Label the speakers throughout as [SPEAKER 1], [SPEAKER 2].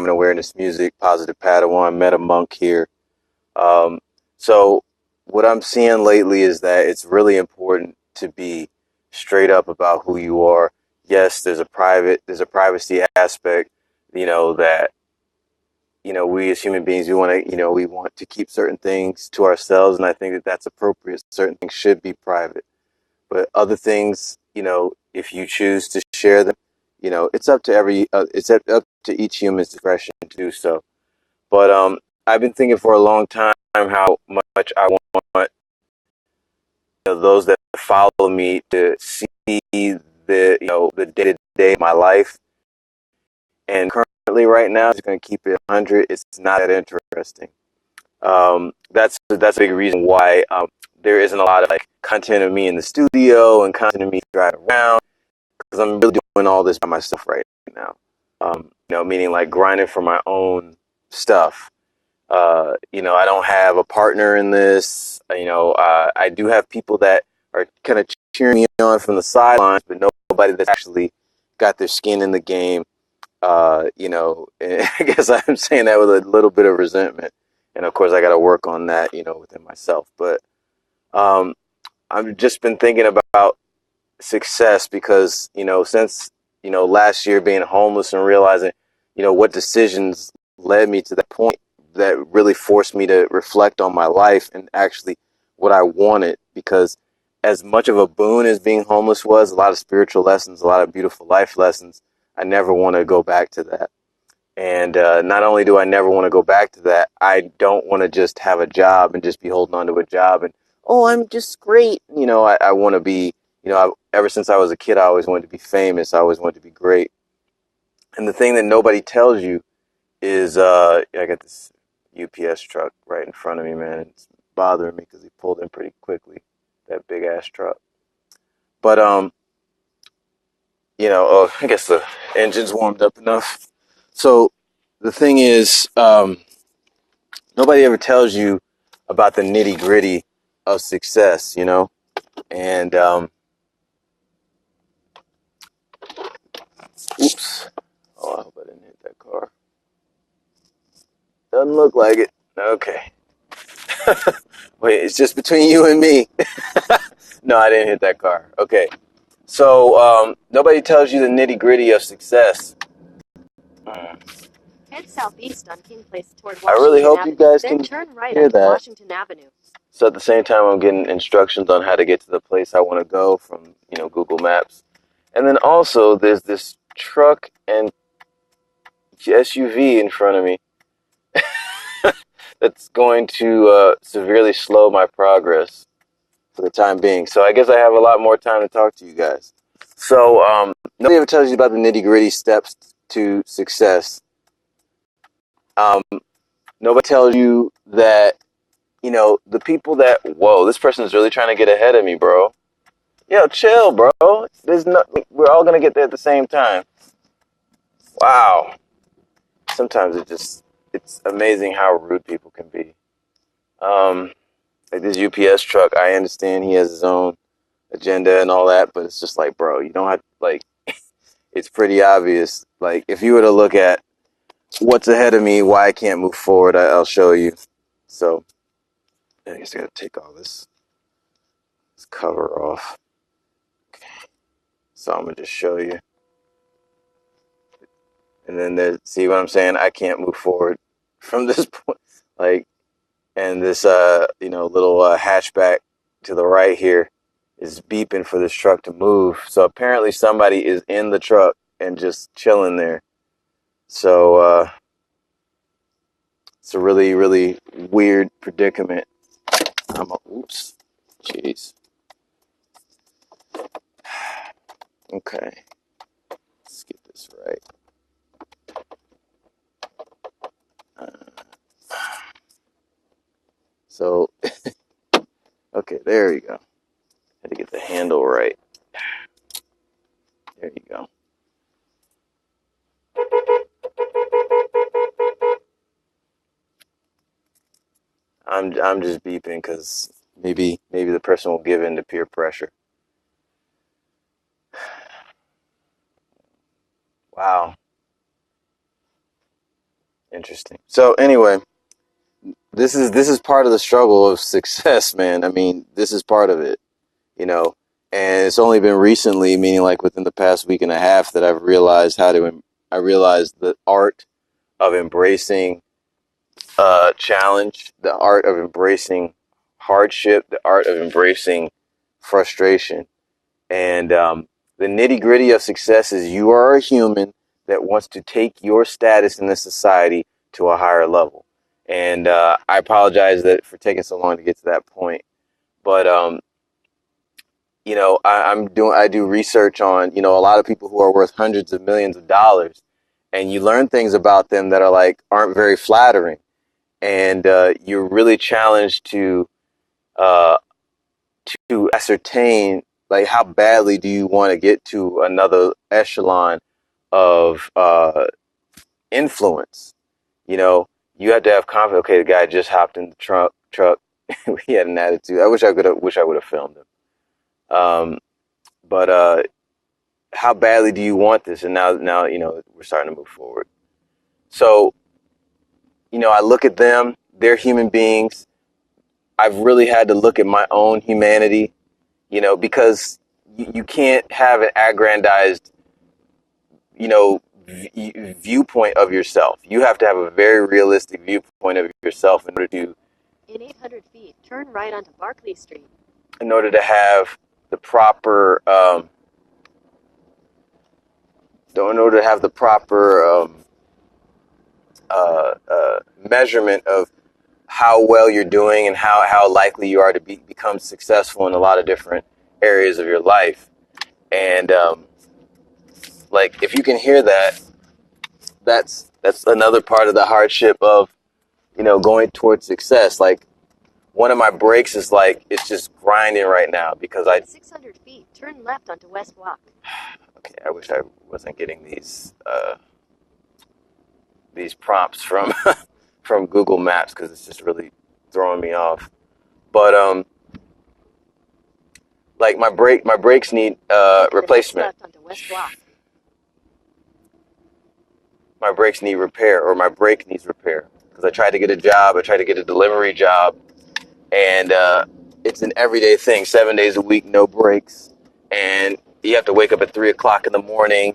[SPEAKER 1] and awareness music, positive Padawan, met a monk here. Um, so what I'm seeing lately is that it's really important to be straight up about who you are. Yes, there's a privacy aspect, that, we as human beings, we want to keep certain things to ourselves. And I think that that's appropriate. Certain things should be private, but other things, if you choose to share them, it's up to up to each human's discretion to do so. But I've been thinking for a long time how much I want, those that follow me to see the day to day of my life. And currently, right now, it's going to keep it 100. It's not that interesting. That's a big reason why there isn't a lot of like content of me in the studio and content of me driving around, because I'm really doing all this by myself right now. Meaning like grinding for my own stuff. I don't have a partner in this. I do have people that are kind of cheering me on from the sidelines, but nobody that's actually got their skin in the game. I guess I'm saying that with a little bit of resentment, and of course I got to work on that, within myself. But um, I've just been thinking about success because, since last year being homeless and realizing, what decisions led me to that point that really forced me to reflect on my life and actually what I wanted. Because as much of a boon as being homeless was, a lot of spiritual lessons, a lot of beautiful life lessons, I never want to go back to that. And not only do I never want to go back to that, I don't want to just have a job and just be holding on to a job and, oh, I'm just great. I want to be, ever since I was a kid, I always wanted to be famous. I always wanted to be great. And the thing that nobody tells you is, I got this UPS truck right in front of me, man. It's bothering me because he pulled in pretty quickly, that big ass truck. But, oh, I guess the engine's warmed up enough. So the thing is, nobody ever tells you about the nitty gritty of success, And oops, oh, I hope I didn't hit that car. Doesn't look like it. Okay. Wait, it's just between you and me. No, I didn't hit that car. Okay. So nobody tells you the nitty gritty of success. Head southeast on King Place toward Washington. I really hope Avenue. You guys then can turn right hear that. Washington Avenue. So at the same time, I'm getting instructions on how to get to the place I want to go from, Google Maps. And then also, there's this truck and SUV in front of me that's going to severely slow my progress for the time being. So I guess I have a lot more time to talk to you guys. So nobody ever tells you about the nitty gritty steps to success. Um, Nobody tells you that, the people that, whoa, this person is really trying to get ahead of me, bro. Yo, chill, bro. We're all going to get there at the same time. Wow. Sometimes it's amazing how rude people can be. Like this UPS truck, I understand he has his own agenda and all that, but it's just like, bro, you don't have, like, it's pretty obvious. Like, if you were to look at what's ahead of me, why I can't move forward, I'll show you. So, I guess I gotta take all this cover off. Okay. So I'm gonna just show you. And then see what I'm saying? I can't move forward from this point. Like, and this, little hatchback to the right here is beeping for this truck to move. So apparently somebody is in the truck and just chilling there. So it's a really, really weird predicament. Oops. Jeez. Okay. Let's get this right. So, okay, there you go. Had to get the handle right. There you go. I'm just beeping because maybe the person will give in to peer pressure. Wow. Interesting. So anyway, this is part of the struggle of success, man. I mean, this is part of it, you know. And it's only been recently, meaning like within the past week and a half, that I've realized I realized the art of embracing challenge, the art of embracing hardship, the art of embracing frustration. And the nitty gritty of success is you are a human that wants to take your status in the society to a higher level. And I apologize for taking so long to get to that point. But I do research on, a lot of people who are worth hundreds of millions of dollars, and you learn things about them that aren't very flattering, and you're really challenged uh, to ascertain, like, how badly do you want to get to another echelon of influence. You know, you have to have confidence. Okay, the guy just hopped in the truck. He had an attitude. Wish I would have filmed him. But how badly do you want this? And now we're starting to move forward. So I look at them. They're human beings. I've really had to look at my own humanity. Because you can't have an aggrandized, viewpoint of yourself. You have to have a very realistic viewpoint of yourself
[SPEAKER 2] in 800 feet, turn right onto Barclay Street.
[SPEAKER 1] In order to have the proper, measurement of how well you're doing and how likely you are to become successful in a lot of different areas of your life. And like, if you can hear that, that's another part of the hardship of going towards success. Like, one of my breaks is like, it's just grinding right now because
[SPEAKER 2] in 600 feet, turn left onto West Walk.
[SPEAKER 1] Okay, I wish I wasn't getting these prompts from from Google Maps, because it's just really throwing me off. But like, my brakes need replacement.
[SPEAKER 2] Left onto West Walk.
[SPEAKER 1] My brakes need repair, or my brake needs repair, because I tried to get a job. I tried to get a delivery job, and it's an everyday thing. 7 days a week, no breaks, and you have to wake up at 3 o'clock in the morning.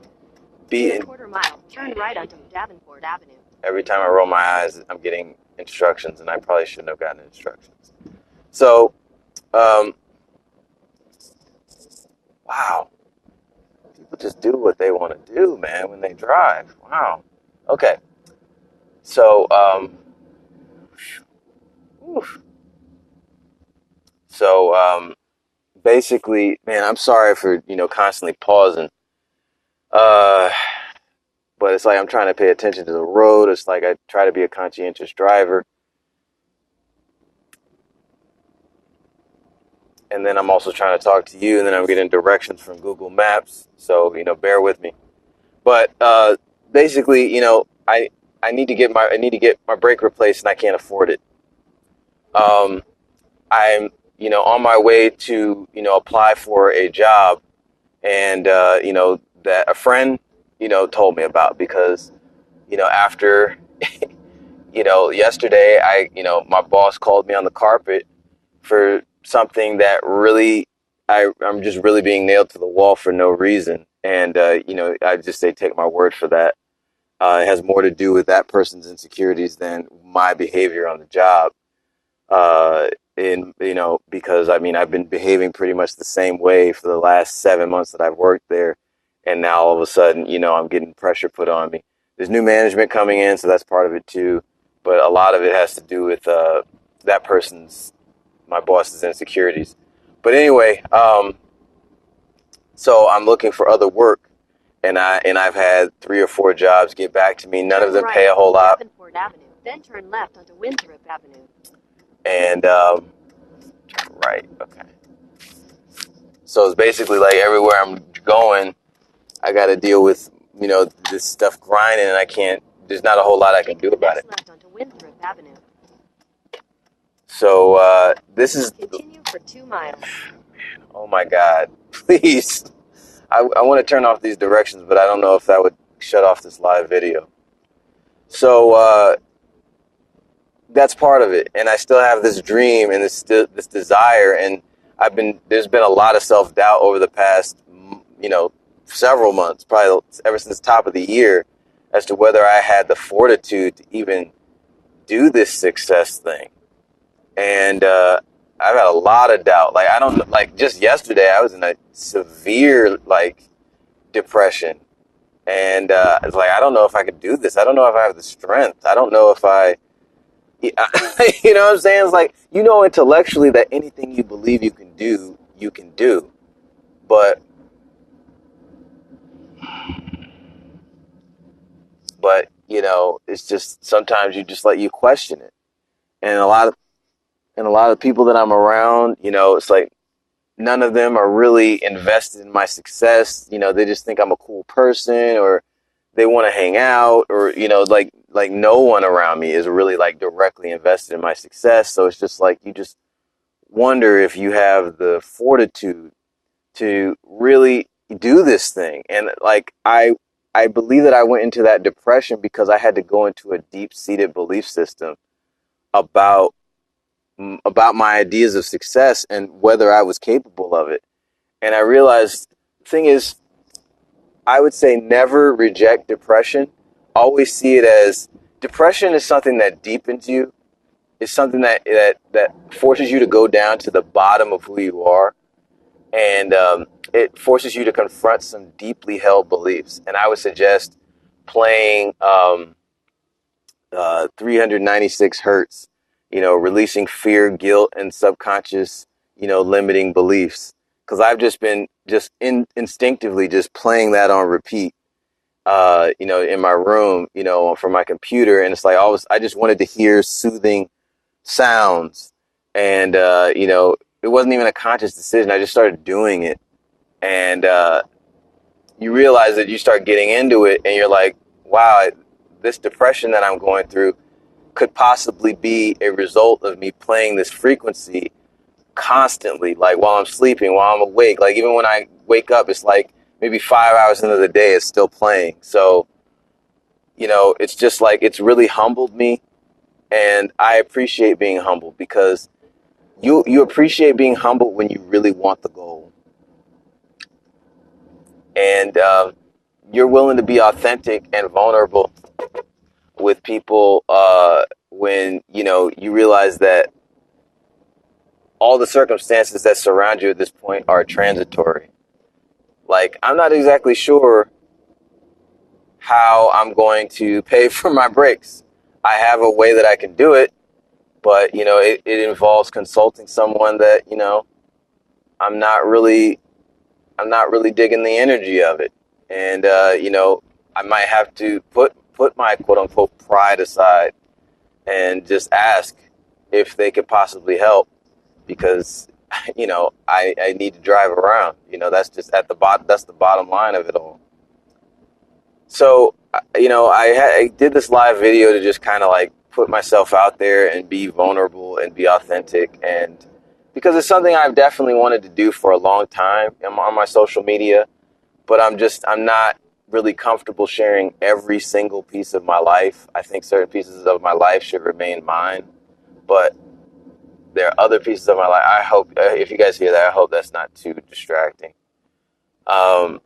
[SPEAKER 2] In a quarter mile, turn right onto Davenport Avenue.
[SPEAKER 1] Every time I roll my eyes, I'm getting instructions, and I probably shouldn't have gotten instructions. So, wow, people just do what they want to do, man, when they drive. Wow. Okay. So, basically, man, I'm sorry for constantly pausing. But it's like I'm trying to pay attention to the road. It's like I try to be a conscientious driver. And then I'm also trying to talk to you, and then I'm getting directions from Google Maps. So, bear with me. But basically, I need to get my brake replaced, and I can't afford it. I'm on my way to apply for a job, and that a friend told me about, because after yesterday, my boss called me on the carpet for something that really, I'm just really being nailed to the wall for no reason. And, I just say, take my word for that. It has more to do with that person's insecurities than my behavior on the job. Because I mean, I've been behaving pretty much the same way for the last 7 months that I've worked there. And now all of a sudden, I'm getting pressure put on me. There's new management coming in, so that's part of it too. But a lot of it has to do with my boss's insecurities. But anyway, so I'm looking for other work, and I've had 3 or 4 jobs get back to me. None of them pay a whole lot.
[SPEAKER 2] Davenport Avenue, then turn left onto Winthrop Avenue.
[SPEAKER 1] And right, okay. So it's basically like everywhere I'm going, I got to deal with this stuff grinding, and I can't. There's not a whole lot I can do about it.
[SPEAKER 2] Left onto Winthrop Avenue.
[SPEAKER 1] So this is.
[SPEAKER 2] Continue for 2 miles.
[SPEAKER 1] Oh my God! Please, I want to turn off these directions, but I don't know if that would shut off this live video. So that's part of it, and I still have this dream and this desire, and there's been a lot of self doubt over the past several months, probably ever since the top of the year, as to whether I had the fortitude to even do this success thing. And I've had a lot of doubt. Like I don't like just yesterday I was in a severe like depression, and it's like I don't know if I could do this. I don't know if I have the strength. I don't know if I you know what I'm saying? It's like, intellectually that anything you believe you can do. But it's just sometimes you question it. And a lot of people that I'm around, it's like none of them are really invested in my success. They just think I'm a cool person, or they want to hang out, or like no one around me is really like directly invested in my success. So it's just like you just wonder if you have the fortitude to really do this thing. And like I believe that I went into that depression because I had to go into a deep-seated belief system about about my ideas of success and whether I was capable of it. And I realized the thing is, I would say never reject depression. Always see it as depression is something that deepens you. It's something that forces you to go down to the bottom of who you are, and it forces you to confront some deeply held beliefs. And I would suggest playing 396 hertz, releasing fear, guilt, and subconscious, limiting beliefs. Because I've just been instinctively just playing that on repeat, in my room, from my computer, and it's like I just wanted to hear soothing sounds, and it wasn't even a conscious decision. I just started doing it, and you realize that you start getting into it, and you're like, wow, this depression that I'm going through could possibly be a result of me playing this frequency constantly, like while I'm sleeping, while I'm awake. Like even when I wake up, it's like maybe 5 hours into the day, it's still playing. So, it's just like it's really humbled me, and I appreciate being humbled because you appreciate being humbled when you really want the goal, and you're willing to be authentic and vulnerable with people when you realize that all the circumstances that surround you at this point are transitory. Like, I'm not exactly sure how I'm going to pay for my breaks. I have a way that I can do it, but it involves consulting someone that I'm not really digging the energy of it, and I might have to put my quote unquote pride aside and just ask if they could possibly help, because I need to drive around. That's just at the bottom. That's the bottom line of it all. So I did this live video to just kind of like put myself out there and be vulnerable and be authentic, and because it's something I've definitely wanted to do for a long time on my social media, but I'm not really comfortable sharing every single piece of my life. I think certain pieces of my life should remain mine, but there are other pieces of my life. I hope if you guys hear that, I hope that's not too distracting. Um,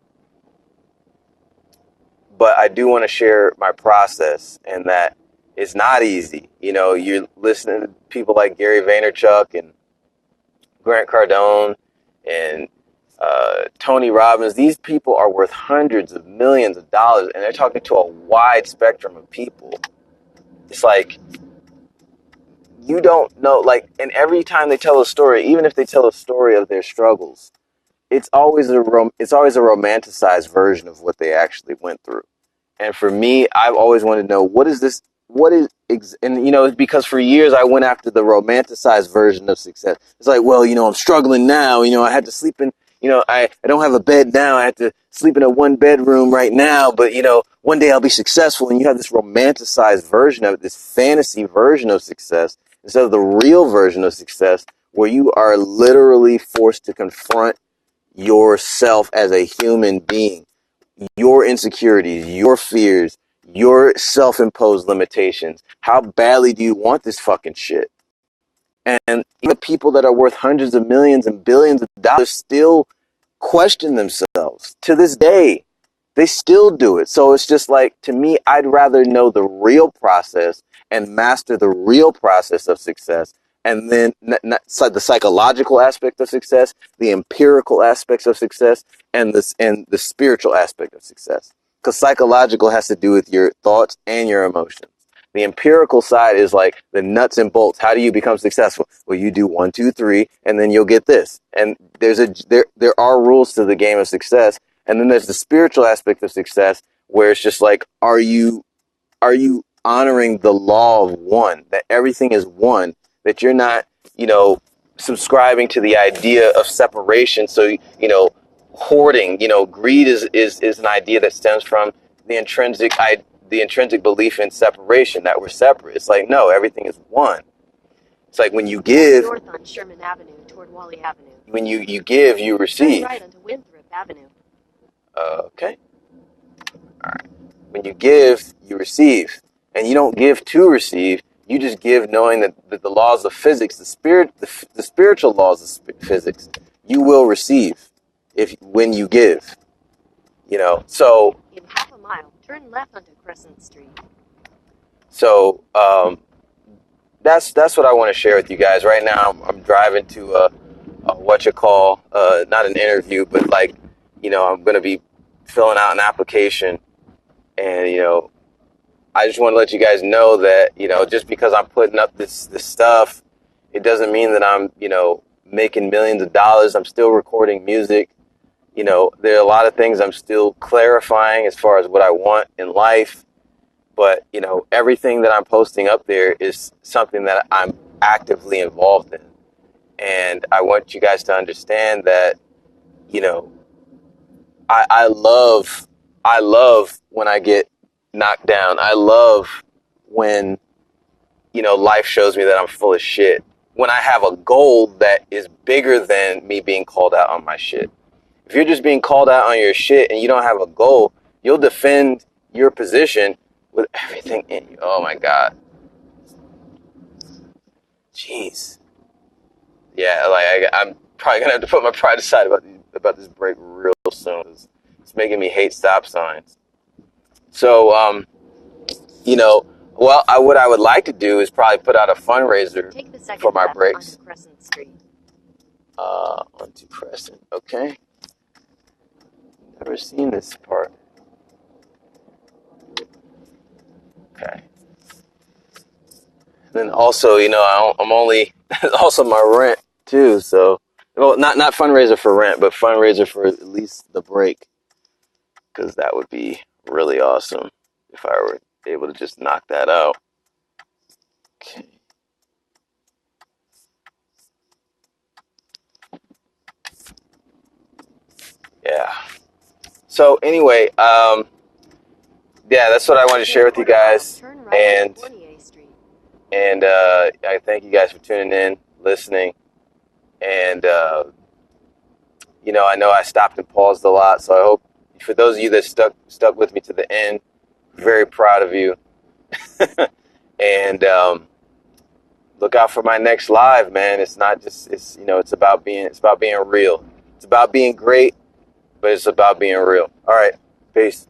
[SPEAKER 1] but I do want to share my process, and that it's not easy. You're listening to people like Gary Vaynerchuk and Grant Cardone and Tony Robbins. These people are worth hundreds of millions of dollars, and they're talking to a wide spectrum of people. It's like you don't know, like, and every time they tell a story, even if they tell a story of their struggles, it's always a romanticized version of what they actually went through. And for me, I've always wanted to know, what is this? And it's because for years I went after the romanticized version of success. It's like, well, I'm struggling now. I had to sleep in, I don't have a bed now. I had to sleep in a one bedroom right now, but one day I'll be successful. And you have this romanticized version of it, this fantasy version of success, instead of the real version of success, where you are literally forced to confront yourself as a human being, your insecurities, your fears, your self-imposed limitations. How badly do you want this fucking shit? And even people that are worth hundreds of millions and billions of dollars still question themselves to this day. They still do it. So it's just like, to me, I'd rather know the real process and master the real process of success. And then the psychological aspect of success, the empirical aspects of success, and the spiritual aspect of success. Because psychological has to do with your thoughts and your emotions. The empirical side is like the nuts and bolts. How do you become successful? Well, you do 1, 2, 3, and then you'll get this. And there are rules to the game of success. And then there's the spiritual aspect of success, where it's just like, are you honoring the law of one, that everything is one, that you're not, subscribing to the idea of separation. So, hoarding, greed is an idea that stems from the intrinsic belief in separation, that we're separate. It's like, no, everything is one. It's like when you give,
[SPEAKER 2] North on Sherman Avenue toward Wally Avenue.
[SPEAKER 1] when you give, you receive.
[SPEAKER 2] Turn right onto Winthrop Avenue.
[SPEAKER 1] Okay. All right. When you give, you receive. And you don't give to receive. You just give knowing that the laws of physics, the spiritual laws of physics, you will receive when you give. So
[SPEAKER 2] In half a mile, turn left onto Crescent Street.
[SPEAKER 1] So that's what I want to share with you guys. Right now, I'm driving to not an interview, but I'm going to be filling out an application, and I just want to let you guys know that just because I'm putting up this stuff, it doesn't mean that I'm making millions of dollars. I'm still recording music. There are a lot of things I'm still clarifying as far as what I want in life. But, everything that I'm posting up there is something that I'm actively involved in. And I want you guys to understand that, I love when I get knocked down. I love when, life shows me that I'm full of shit. When I have a goal that is bigger than me being called out on my shit. If you're just being called out on your shit and you don't have a goal, you'll defend your position with everything in you. Oh my God. Jeez. Yeah, I'm probably gonna have to put my pride aside about this break real soon. It's making me hate stop signs. So, what I would like to do is probably put out a fundraiser
[SPEAKER 2] Take the second
[SPEAKER 1] for my
[SPEAKER 2] left
[SPEAKER 1] breaks.
[SPEAKER 2] onto Crescent Street.
[SPEAKER 1] Onto Crescent. Okay. Never seen this part. Okay. Then also, I'm only also my rent too. So, well, not fundraiser for rent, but fundraiser for at least the break, because that would be really awesome if I were able to just knock that out. Okay. Yeah. So anyway, yeah, that's what I wanted to share with you guys,
[SPEAKER 2] Turn right onto Fournier Street.
[SPEAKER 1] and I thank you guys for tuning in, listening, and I know I stopped and paused a lot, so I hope for those of you that stuck with me to the end, very proud of you. And look out for my next live, man. It's not just it's about being real. It's about being great, but it's about being real. All right, peace.